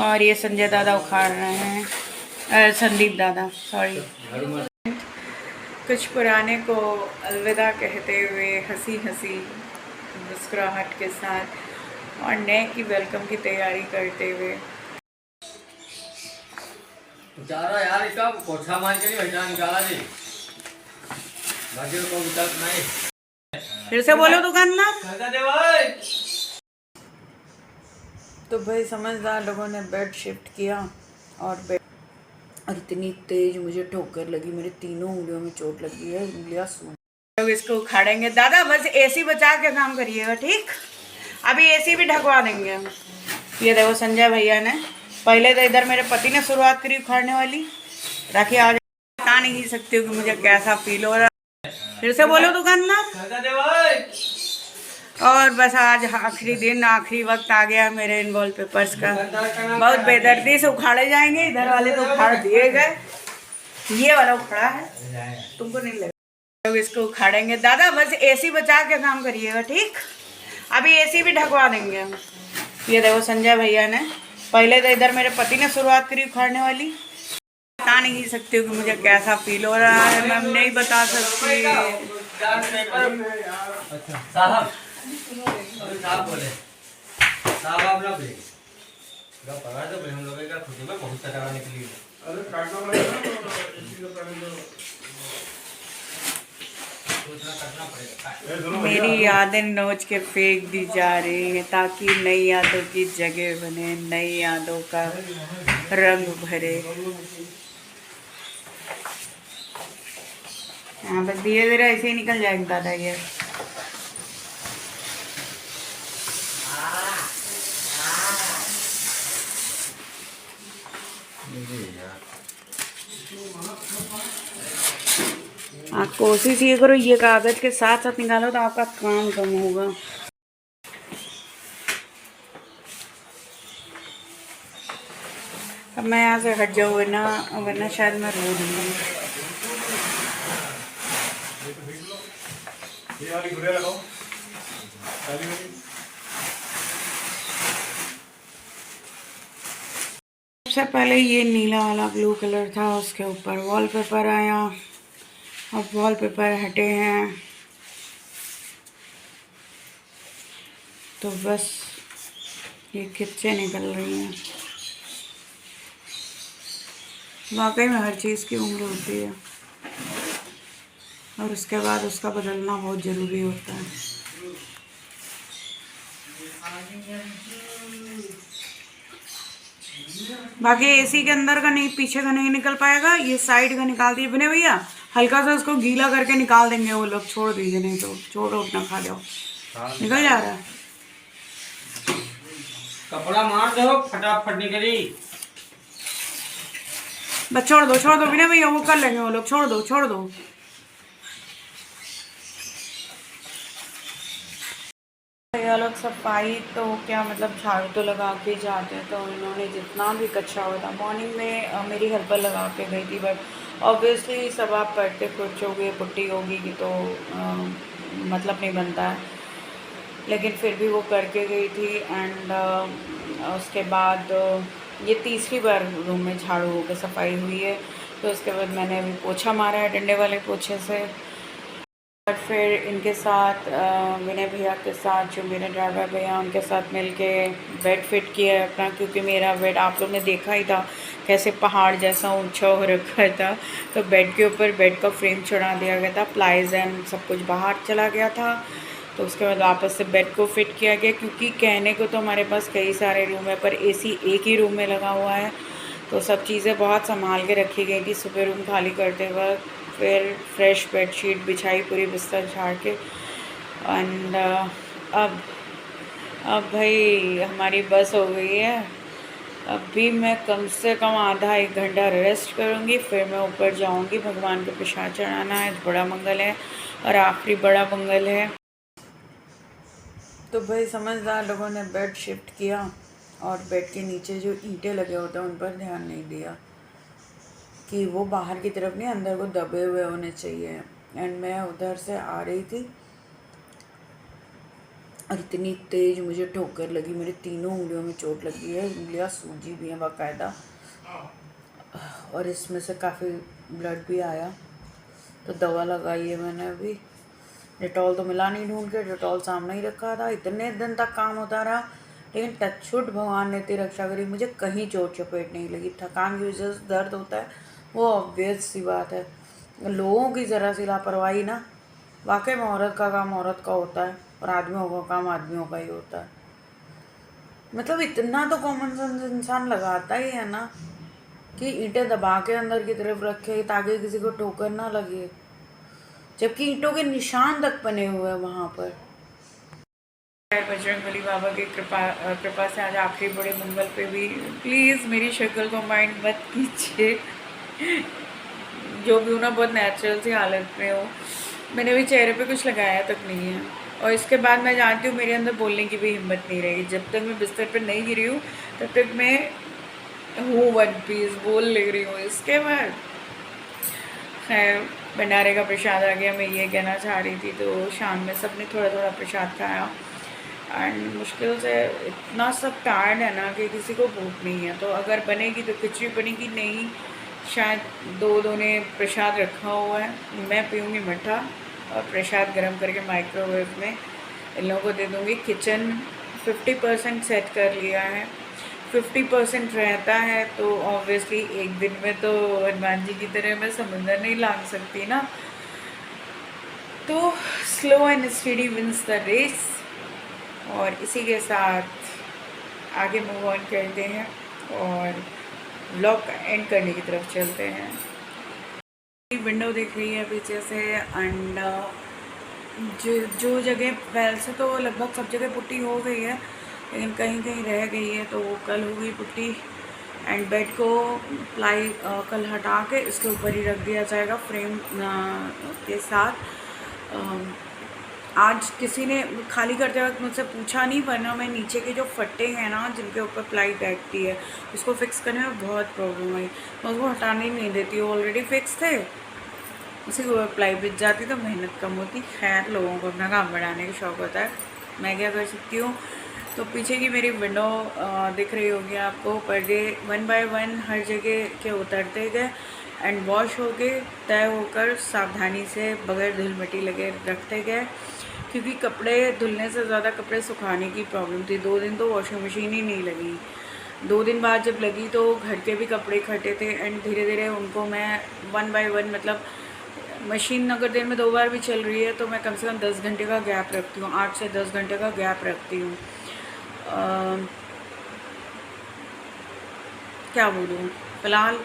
और ये संजय दादा उखाड़ रहे हैं, संदीप दादा सॉरी। कुछ पुराने को अलविदा कहते हुए हंसी हंसी मुस्कुराहट के साथ और नए की वेलकम की तैयारी करते हुए। यार इसका पोछा मार के नहीं बैठा निकाला जी, बाकी को विकल्प नहीं। फिर से बोलो दुकानदार। तो भाई समझदार लोगों ने बेड शिफ्ट किया और बेड, और इतनी तेज मुझे ठोकर लगी, मेरे तीनों उंगलियों में चोट लगी है, उंगलियां सूज। लोग इसको उखाड़ेंगे। दादा बस एसी बचा के काम करिएगा, ठीक? अभी एसी भी ढकवा देंगे हम। ये देखो संजय भैया ने पहले तो इधर मेरे पति ने शुरुआत करी उखाड़ने वाली, राखी आज बता नहीं सकती हूँ कि मुझे कैसा फील हो रहा है। फिर से बोलो दुकानदार। और बस आज आखिरी दिन, आखिरी वक्त आ गया मेरे इन वॉलपेपर्स का। बहुत बेदर्दी से उखाड़े जाएंगे। इधर वाले तो उखाड़ दिए गए, ये वाला उखड़ा है, तुमको नहीं लगेगा। लोग इसको उखाड़ेंगे। दादा बस एसी बचा के काम करिएगा, ठीक? अभी एसी भी ढकवा देंगे हम। ये देखो संजय भैया ने पहले तो इधर मेरे पति ने शुरुआत करी उखाड़ने वाली, बता नहीं सकती हूँ कि मुझे कैसा फील हो रहा है, मैं नहीं बता सकती। साहब साहब बोले साहब आप ना बोले का पगार तो हम लोगों का खुद में बहुत टका निकली। अरे काटना पड़ेगा ना, मेरी यादें नोच के फेंक दी जा रही हैं ताकि नई यादों की जगह बने, नई यादों का रंग भरे। हाँ बस धीरे धीरे ऐसे ही निकल जाएगा दादा ये। आप कोशिश ये करो, ये कागज के साथ साथ निकालो तो आपका काम कम होगा। अब मैं यहाँ से हट जाऊँ वरना शायद मैं रो दूँगी। सबसे पहले ये नीला वाला ब्लू कलर था, उसके ऊपर वॉलपेपर आया। अब वॉलपेपर हटे हैं तो बस ये खिच्चे निकल रही हैं। वाकई में हर चीज़ की उम्र होती है और उसके बाद उसका बदलना बहुत ज़रूरी होता है। बाकी एसी के अंदर का नहीं, पीछे का नहीं निकल पाएगा, ये साइड का निकाल दिए बने भैया। हल्का सा उसको गीला करके निकाल देंगे वो लोग, छोड़ दीजिए, नहीं तो छोड़ो उतना खा जाओ। निकल जा रहा है, कपड़ा मार दो फटाफट निकली। बस छोड़ दो बिना भैया, वो कर लेंगे वो लोग, छोड़ दो। भैया लोग सफाई तो क्या मतलब झाड़ू तो लगा के जाते हैं, तो इन्होंने जितना भी कचरा हुआ था मॉर्निंग में मेरी हेल्पर लगा के गई थी, बट ऑब्वियसली सब आप पढ़ते कुछ होगी, पुट्टी होगी कि तो मतलब नहीं बनता है, लेकिन फिर भी वो करके गई थी। एंड उसके बाद ये तीसरी बार रूम में झाड़ू होकर सफाई हुई है। तो उसके बाद मैंने अभी पोछा मारा है डंडे वाले पोछे से, और फिर इनके साथ विनय भैया के साथ, जो मेरे ड्राइवर भैया, उनके साथ मिलके बेड फिट किया है अपना, क्योंकि मेरा बेड आप लोग ने देखा ही था कैसे पहाड़ जैसा ऊंचा हो रखा था। तो बेड के ऊपर बेड का फ्रेम चढ़ा दिया गया था, प्लाइज एंड सब कुछ बाहर चला गया था। तो उसके बाद वापस से बेड को फिट किया गया, क्योंकि कहने को तो हमारे पास कई सारे रूम है पर एसी एक ही रूम में लगा हुआ है, तो सब चीज़ें बहुत संभाल के रखी गई थी। सुबह रूम खाली करते वक्त फिर फ्रेश बेडशीट बिछाई, पूरी बिस्तर झाड़ के। एंड अब भाई हमारी बस हो गई है। अभी मैं कम से कम आधा एक घंटा रेस्ट करूँगी, फिर मैं ऊपर जाऊँगी, भगवान को प्रसाद चढ़ाना है, बड़ा मंगल है और आखिरी बड़ा मंगल है। तो भाई समझदार लोगों ने बेड शिफ्ट किया और बेड के नीचे जो ईंटें लगे होते हैं उन पर ध्यान नहीं दिया कि वो बाहर की तरफ नहीं अंदर को दबे हुए होने चाहिए। एंड मैं उधर से आ रही थी और इतनी तेज मुझे ठोकर लगी, मेरी तीनों उंगलियों में चोट लगी है, उंगलियां सूजी भी हैं बाकायदा, और इसमें से काफ़ी ब्लड भी आया। तो दवा लगाई है मैंने अभी। डेटॉल तो मिला नहीं ढूंढ के, डेटॉल सामने ही रखा था, इतने दिन तक काम होता रहा, लेकिन टचवुड भगवान ने इतनी रक्षा करी, मुझे कहीं चोट चपेट नहीं लगी। थकान की वजह से दर्द होता है वो ऑब्वियस सी बात है, लोगों की ज़रा सी लापरवाही ना, वाकई में औरत का काम औरत का होता है और आदमियों का काम आदमियों का ही होता है। मतलब इतना तो कॉमन सेंस इंसान लगाता ही है ना कि ईंटें दबा के अंदर की तरफ रखे ताकि किसी को ठोकर ना लगे, जबकि ईंटों के निशान तक बने हुए हैं वहां पर। बजरंगबली बाबा की कृपा से आज आखिरी बड़े मंगल पे भी प्लीज़ मेरी शक्ल को माइंड मत कीजिए, जो भी हूँ ना बहुत नेचुरल सी हालत में हो। मैंने भी चेहरे पे कुछ लगाया तक नहीं है, और इसके बाद मैं जानती हूँ मेरे अंदर बोलने की भी हिम्मत नहीं रहेगी। जब तक मैं बिस्तर पर नहीं गिरी हूँ तब तक मैं हूँ वन पीस बोल ले रही हूँ। इसके बाद खैर भंडारे का प्रसाद आ गया, मैं ये कहना चाह रही थी। तो शाम में सबने थोड़ा थोड़ा प्रसाद खाया, एंड मुश्किल से इतना सब टायर्ड है ना कि किसी को भूख नहीं है। तो अगर बनेगी तो खिचड़ी बनेगी, नहीं शायद दो ने प्रसाद रखा हुआ है, मैं पीऊँगी मट्ठा और प्रसाद गरम करके माइक्रोवेव में इन लोगों को दे दूँगी। किचन 50% सेट कर लिया है, 50% रहता है, तो ऑब्वियसली एक दिन में तो हनुमान जी की तरह मैं समुंदर नहीं लांग सकती ना। तो slow and steady wins the race, और इसी के साथ आगे मूव ऑन करते हैं और व्लॉग का एंड करने की तरफ चलते हैं। विंडो दिख रही है पीछे से, एंड जो जगह वैसे तो लगभग सब जगह पुट्टी हो गई है, लेकिन कहीं कहीं रह गई है, तो वो कल हो गई पुट्टी। एंड बेड को प्लाई कल हटा के इसके ऊपर ही रख दिया जाएगा फ्रेम के साथ। आज किसी ने खाली करते वक्त मुझसे पूछा नहीं, वरना मैं नीचे के जो फट्टे हैं ना जिनके ऊपर प्लाई बैठती है उसको फिक्स करने में बहुत प्रॉब्लम आई, मैं उसको हटाने ही नहीं देती, ऑलरेडी फिक्स थे, उसी के ऊपर प्लाई बिछ जाती तो मेहनत कम होती। खैर लोगों को अपना काम बढ़ाने का शौक़ होता है, मैं क्या कर सकती हूँ। तो पीछे की मेरी विंडो दिख रही होगी आपको, पर्दे 1 बाय 1 हर जगह के उतरते गए एंड वॉश हो के तय होकर सावधानी से बगैर धूल मिट्टी लगे रखते गए, क्योंकि कपड़े धुलने से ज़्यादा कपड़े सुखाने की प्रॉब्लम थी। 2 दिन तो वॉशिंग मशीन ही नहीं लगी, 2 दिन बाद जब लगी तो घर के भी कपड़े इकट्ठे थे, एंड धीरे धीरे उनको मैं 1 बाय 1, मतलब मशीन अगर दिन में 2 बार भी चल रही है तो मैं कम से कम 10 घंटे का गैप रखती हूँ, 8 से 10 घंटे का गैप रखती हूँ। क्या बोलूँ, फ़िलहाल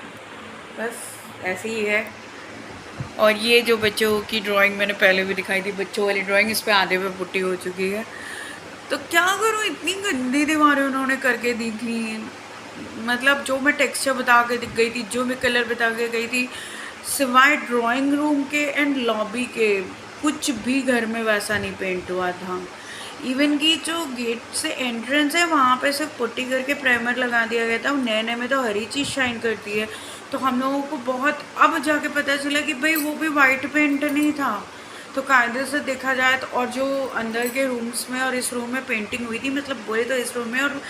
बस ऐसे ही है। और ये जो बच्चों की ड्राइंग मैंने पहले भी दिखाई थी, बच्चों वाली ड्राइंग, इस पर आधे पे पुट्टी हो चुकी है। तो क्या करूँ, इतनी गंदी दीवारें उन्होंने करके दी थी, मतलब जो मैं टेक्सचर बता के गई थी, जो मैं कलर बता के गई थी, सिवाय ड्राइंग रूम के एंड लॉबी के कुछ भी घर में वैसा नहीं पेंट हुआ था। इवन कि जो गेट से एंट्रेंस है वहाँ पे सिर्फ पुट्टी करके प्राइमर लगा दिया गया था। नए नए में तो हर ही चीज़ शाइन करती है, तो हम लोगों को बहुत अब जाके पता चला कि भाई वो भी वाइट पेंट नहीं था। तो कायदे से देखा जाए तो, और जो अंदर के रूम्स में और इस रूम में पेंटिंग हुई थी, मतलब बोले तो इस रूम में और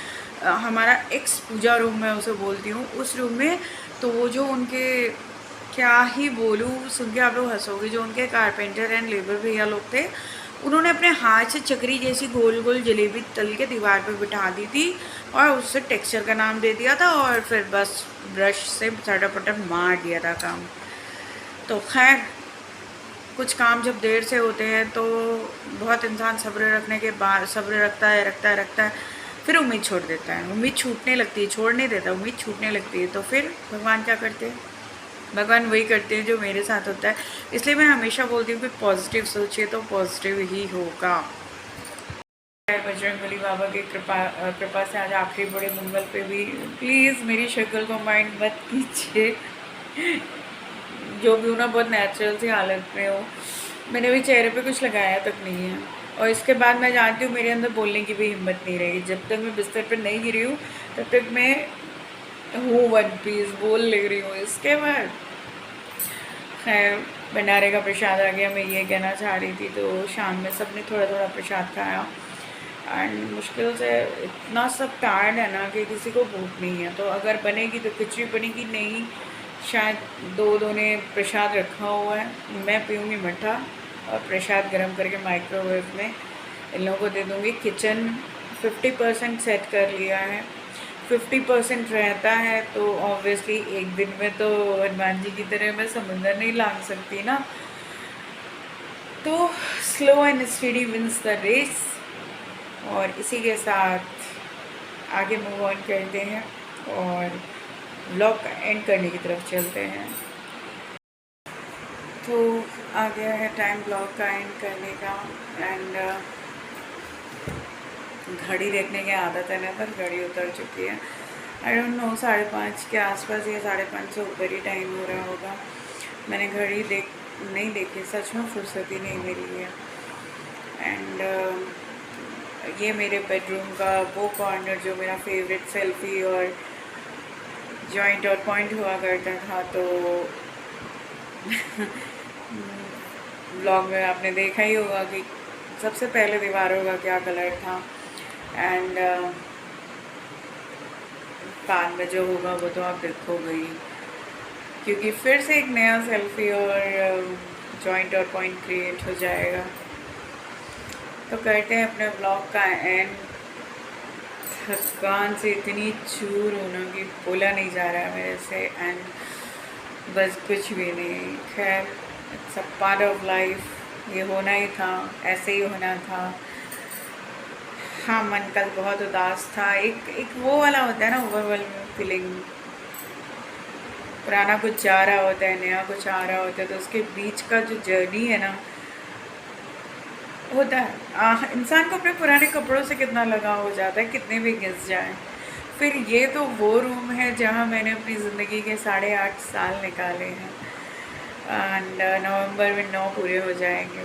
हमारा एक्स पूजा रूम मैं उसे बोलती हूँ, उस रूम में, तो वो जो उनके, क्या ही बोलूँ, सुन के आप लोग हंसोगे, जो उनके कारपेंटर एंड लेबर भैया लोग थे, उन्होंने अपने हाथ से चक्री जैसी गोल गोल जलेबी तल के दीवार पर बिठा दी थी और उससे टेक्सचर का नाम दे दिया था, और फिर बस ब्रश से चटापट मार दिया था काम। तो खैर कुछ काम जब देर से होते हैं तो बहुत इंसान सब्र रखने के बाद सब्र रखता है, फिर उम्मीद छोड़ देता है, उम्मीद छूटने लगती है, छोड़ नहीं देता, उम्मीद छूटने लगती है। तो फिर भगवान क्या करते हैं, भगवान वही करते हैं जो मेरे साथ होता है। इसलिए मैं हमेशा बोलती हूँ कि पॉजिटिव सोचिए तो पॉजिटिव ही होगा। बजरंगबली बाबा की कृपा से आज आखिरी बड़े मंगल पे भी प्लीज़ मेरी शक्ल को माइंड मत कीजिए, जो भी हूँ ना बहुत नेचुरल सी हालत में हो। मैंने भी चेहरे पे कुछ लगाया तक नहीं है, और इसके बाद मैं जानती हूँ मेरे अंदर बोलने की भी हिम्मत नहीं रहेगी। जब तक मैं बिस्तर पर नहीं गिरी हूँ तब तक मैं हूँ वन पीस बोल ले रही हूँ। इसके बाद खैर भंडारे का प्रसाद आ गया, मैं ये कहना चाह रही थी। तो शाम में सबने थोड़ा थोड़ा प्रसाद खाया, एंड मुश्किल से इतना सब टायर्ड है ना कि किसी को भूख नहीं है। तो अगर बनेगी तो खिचड़ी बनेगी, नहीं शायद दो ने प्रसाद रखा हुआ है, मैं पीऊँगी मीठा और प्रसाद गरम करके माइक्रोवेव में इन लोगों को दे दूँगी। किचन 50% सेट कर लिया है, 50% रहता है तो ऑब्वियसली एक दिन में तो हनुमान जी की तरह मैं समुंदर नहीं लांग सकती ना। तो slow and steady wins the race. और इसी के साथ आगे मूव ऑन करते हैं और व्लॉग का एंड करने की तरफ चलते हैं। तो आ गया है टाइम व्लॉग का एंड करने का। एंड घड़ी देखने की आदत है ना, पर घड़ी उतर चुकी है। आई डोंट नो 5:30 के आसपास या 5:30 से ऊपर ही टाइम हो रहा होगा। मैंने घड़ी नहीं देखी, सच में फुर्सत ही नहीं मिली है। एंड ये मेरे बेडरूम का वो कॉर्नर जो मेरा फेवरेट सेल्फी और जॉइंट और पॉइंट हुआ करता था। तो व्लॉग में आपने देखा ही होगा कि सबसे पहले दीवारों का क्या कलर था। एंड कान में जो होगा वो तो आप देखोगे ही, क्योंकि फिर से एक नया सेल्फी और जॉइंट और पॉइंट क्रिएट हो जाएगा। तो करते हैं अपने ब्लॉग का एंड। थकान से इतनी चूर होना कि बोला नहीं जा रहा है मेरे से। एंड बस कुछ भी नहीं, खैर it's a part of life, ये होना ही था, ऐसे ही होना था। हाँ, मन कल बहुत उदास था। एक वो वाला होता है ना, ओवरवेलमिंग फीलिंग। पुराना कुछ जा रहा होता है, नया कुछ आ रहा होता है, तो उसके बीच का जो जर्नी है ना, होता है इंसान को अपने पुराने कपड़ों से कितना लगाव हो जाता है, कितने भी घिस जाए। फिर ये तो वो रूम है जहाँ मैंने अपनी ज़िंदगी के 8.5 साल निकाले हैं। एंड नवंबर में 9 पूरे हो जाएंगे।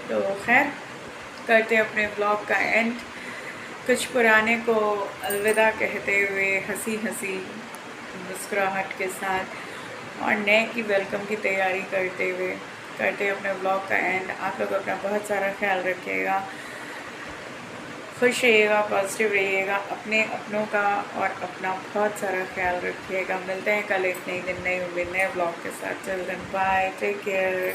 तो खैर करते अपने ब्लॉग का एंड, कुछ पुराने को अलविदा कहते हुए हंसी हंसी मुस्कुराहट के साथ, और नए की वेलकम की तैयारी करते हुए करते अपने ब्लॉग का एंड। आप लोग अपना बहुत सारा ख्याल रखिएगा, खुश रहिएगा, पॉजिटिव रहिएगा, अपने अपनों का और अपना बहुत सारा ख्याल रखिएगा। मिलते हैं कल एक नई दिन, नई उम्मीद, नए ब्लॉग के साथ। चल देन, बाय, टेक केयर।